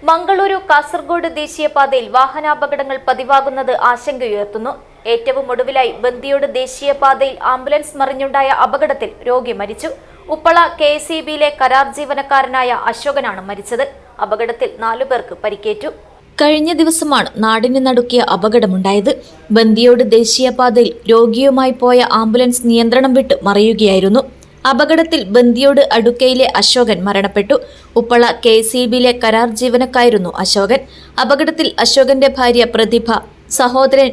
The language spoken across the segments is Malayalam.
മംഗളൂരു കാസർഗോഡ് ദേശീയപാതയിൽ വാഹനാപകടങ്ങൾ പതിവാകുന്നത് ആശങ്കയുയർത്തുന്നു. ഏറ്റവും ഒടുവിലായി ബന്ദിയോട് ദേശീയപാതയിൽ ആംബുലൻസ് മറിഞ്ഞുണ്ടായ അപകടത്തിൽ രോഗി മരിച്ചു. ഉപ്പള KSEBിയിലെ കരാർ ജീവനക്കാരനായ അശോകനാണ് മരിച്ചത്. അപകടത്തിൽ 4 പേർക്ക് പരിക്കേറ്റു. കഴിഞ്ഞ ദിവസമാണ് നാടിനെ നടുക്കിയ അപകടമുണ്ടായത്. ബന്ദിയോട് ദേശീയപാതയിൽ രോഗിയുമായി പോയ ആംബുലൻസ് നിയന്ത്രണം വിട്ട് മറിയുകയായിരുന്നു. അപകടത്തിൽ ബന്ദിയോട് അടുക്കയിലെ അശോകൻ മരണപ്പെട്ടു. ഉപ്പള KSEBിയിലെ കരാർ ജീവനക്കാരായിരുന്നു അശോകൻ. അപകടത്തിൽ അശോകന്റെ ഭാര്യ പ്രതിഭ, സഹോദരൻ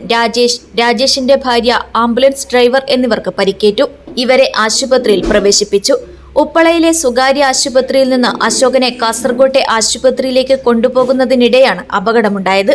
രാജേഷിന്റെ ഭാര്യ, ആംബുലൻസ് ഡ്രൈവർ എന്നിവർക്ക് പരിക്കേറ്റു. ഇവരെ ആശുപത്രിയിൽ പ്രവേശിപ്പിച്ചു. ഉപ്പളയിലെ സ്വകാര്യ ആശുപത്രിയിൽ നിന്ന് അശോകനെ കാസർഗോട്ടെ ആശുപത്രിയിലേക്ക് കൊണ്ടുപോകുന്നതിനിടെയാണ് അപകടമുണ്ടായത്.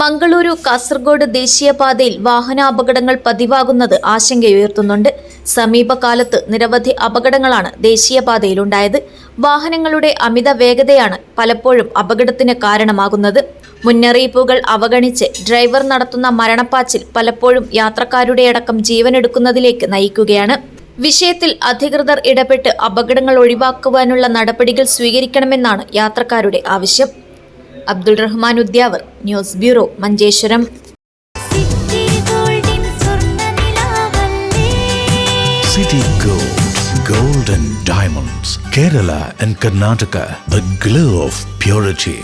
മംഗളൂരു കാസർഗോഡ് ദേശീയപാതയിൽ വാഹനാപകടങ്ങൾ പതിവാകുന്നത് ആശങ്കയുയർത്തുന്നുണ്ട്. സമീപകാലത്ത് നിരവധി അപകടങ്ങളാണ് ദേശീയപാതയിലുണ്ടായത്. വാഹനങ്ങളുടെ അമിത വേഗതയാണ് പലപ്പോഴും അപകടത്തിന് കാരണമാകുന്നത്. മുന്നറിയിപ്പുകൾ അവഗണിച്ച് ഡ്രൈവർ നടത്തുന്ന മരണപ്പാച്ചിൽ പലപ്പോഴും യാത്രക്കാരുടെ അടക്കം ജീവനെടുക്കുന്നതിലേക്ക് നയിക്കുകയാണ്. വിഷയത്തിൽ അധികൃതർ ഇടപെട്ട് അപകടങ്ങൾ ഒഴിവാക്കുവാനുള്ള നടപടികൾ സ്വീകരിക്കണമെന്നാണ് യാത്രക്കാരുടെ ആവശ്യം. Abdul Rahman Udyavar, news bureau, Manjeshwaram. City Gold, Gold and Diamonds, Kerala and Karnataka, the glow of purity.